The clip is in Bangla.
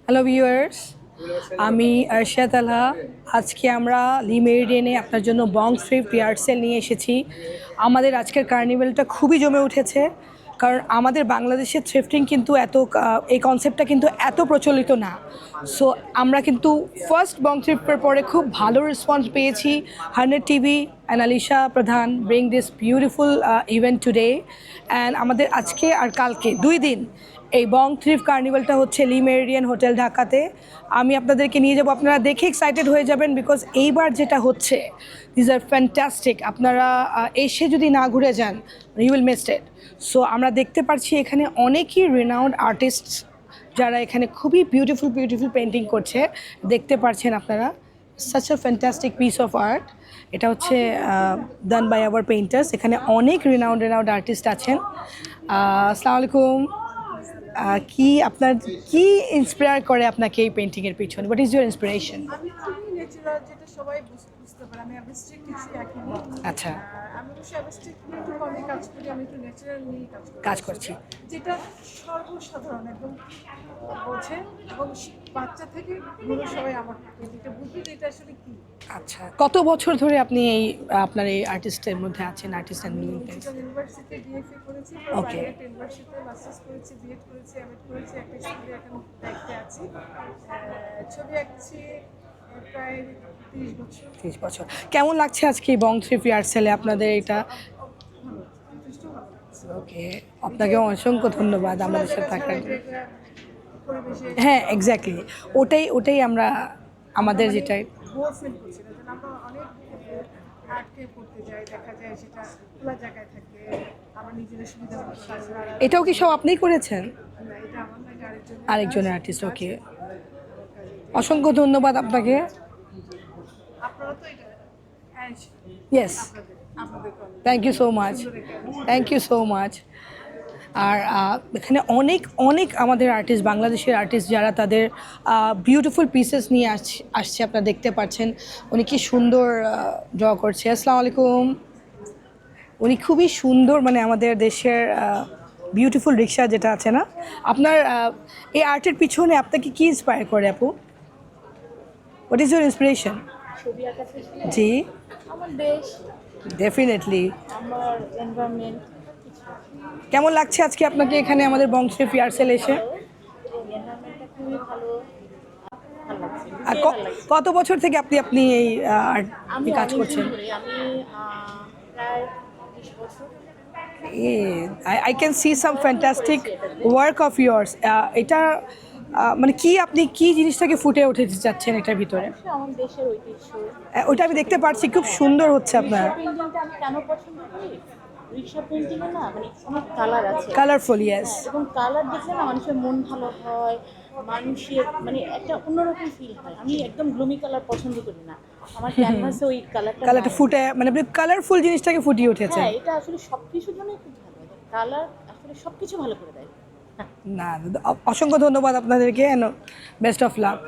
হ্যালো ভিউয়ার্স, আমি আরশাদ আলহা। আজকে আমরা লি মেরিডিয়ানে আপনার জন্য বং থ্রিফ্ট ইয়ার্ড সেল নিয়ে এসেছি। আমাদের আজকের কার্নিভ্যালটা খুবই জমে উঠেছে, কারণ আমাদের বাংলাদেশের থ্রিফটিং কিন্তু এই কনসেপ্টটা কিন্তু এত প্রচলিত না। সো আমরা কিন্তু ফার্স্ট বং থ্রিফ্টের পরে খুব ভালো রেসপন্স পেয়েছি। 100 টিভি অ্যান্ড আলিশা প্রধান bring this beautiful event today. And আমাদের আজকে আর কালকে 2 দিন এই বং থ্রিফ্ট কার্নিভালটা হচ্ছে লি মেরিডিয়ান হোটেল ঢাকাতে। আমি আপনাদেরকে নিয়ে যাব, আপনারা দেখে এক্সাইটেড হয়ে যাবেন, বিকজ এইবার যেটা হচ্ছে দিস আর ফ্যান্টাস্টিক। আপনারা এসে যদি না ঘুরে যান, you will miss it. So আমরা দেখতে পাচ্ছি এখানে অনেকই রিনাউন্ড আর্টিস্ট যারা এখানে খুবই বিউটিফুল বিউটিফুল পেন্টিং করছে। দেখতে পাচ্ছেন আপনারা, such a fantastic piece of art. এটা হচ্ছে ডান বাই আওয়ার পেইন্টার্স। এখানে অনেক রিনাউন্ড আর্টিস্ট আছেন। আসসালামু আলাইকুম। কি আপনার কি ইন্সপায়ার করে আপনাকে এই পেন্টিংয়ের পিছনে? What is your inspiration? আমি খুবই ন্যাচারাল, যেটা সবাই বুঝতে পারে। আমি অ্যাবস্ট্রাক্ট কিছু আঁকি না। আচ্ছা, আমি অবশ্য অ্যাবস্ট্রাক্ট নিয়ে একটু কমই কাজ করি, আমি একটু ন্যাচারাল নিয়ে কাজ করছি। যেটা সর্বসাধারণ একদম বোঝে, এবং বাচ্চা থেকে বুড়ো সবাই আমার যেটা বুঝবে যে এটা আসলে কি। আচ্ছা, কত বছর ধরে আপনি এই আপনার এই আর্টিস্টের মধ্যে আছেন? আর্টিস্ট অ্যান্ড ইউনিভার্সিটিতে ডিএফএ করেছি, ওকে। প্রাইভেট ইউনিভার্সিটিতে মাস্টার্স করেছি, বিএড করেছি, এমএড করেছি, একটা স্কুলে এখন দায়িত্বে আছি। ছবি আঁকছি প্রায় 30 বছর। 30 বছর। কেমন লাগছে আজকে এই বং থ্রিফ্ট ইয়ার্ড সেলে আপনাদের এটা? যথেষ্ট ভালো লাগছে। ওকে, আপনাকে অসংখ্য ধন্যবাদ আমাদের সাথে থাকার জন্য। পরিবেশে হ্যাঁ, এক্স্যাক্টলি, ওটাই আমরা আমাদের যেটা। বোর ফিল করছি না, যেন আমরা অনেক আর্টকে পড়তে যাই, দেখা যায় সেটা খোলা জায়গায় থাকে, আমার নিজের সুবিধা মতো কাজ করা। এটাও কি সব আপনিই করেছেন? না, এটা আমার না, এটা আরেকজনের আর্টিস্ট। ওকে, অসংখ্য ধন্যবাদ আপনাকে। আপনারা তো এটা ইয়েস, আপনাদের thank you so much, thank you so much. আর এখানে অনেক অনেক আমাদের আর্টিস্ট, বাংলাদেশের আর্টিস্ট যারা তাদের বিউটিফুল পিসেস নিয়ে আসছে। আপনারা দেখতে পাচ্ছেন উনি কি সুন্দর ড্র করছে। আসসালামু আলাইকুম। উনি খুবই সুন্দর, মানে আমাদের দেশের বিউটিফুল রিক্সা যেটা আছে না, আপনার এই আর্টের পিছনে আপনাকে কি ইন্সপায়ার করে আপু? What is your inspiration? ছবি আঁকা শেখালে জি, আমার দেশ, ডেফিনেটলি। আমার এনভায়রনমেন্ট কেমন লাগছে আজকে আপনাকে এখানে আমাদের বংশের ফিয়ার সেল এসে? এনভায়রনমেন্টটা খুবই ভালো, ভালো লাগছে, আর খুবই ভালো লাগছে। কত বছর থেকে আপনি এই আর্ট আমি কাজ অনেকদিন করছেন? ধরে, আমি প্রায় 20 বছর। I can see some fantastic work of yours. এটা মানে আপনি কি জিনিসটাকে ফুটে উঠতে চাচ্ছেন এটার ভিতরে? অবশ্যই আমার দেশের ঐতিহ্য। ওইটা আমি দেখতে পাচ্ছি, খুব সুন্দর হচ্ছে আপনার। রিক্সা পেন্টিংটা আমি কেন পছন্দ করি? রিক্সা পেন্টিংয়ে না মানে অনেক কালার আছে। Colourful, yes. এবং কালার দেখলে না মানুষের মন ভালো হয়, মানুষের মানে একটা অন্যরকম ফিল হয়। আমি একদম গ্লুমি কালার পছন্দ করি না, আমার ক্যানভাসে ওই কালারটা ফুটে, মানে আপনি কালারফুল জিনিসটাকে ফুটিয়ে উঠেছে। হ্যাঁ, এটা আসলে সব কিছুর জন্যই খুব ভালো। কালার আসলে সব কিছু ভালো করে দেয়। না, অসংখ্য ধন্যবাদ আপনাদেরকে, বেস্ট অফ লাক।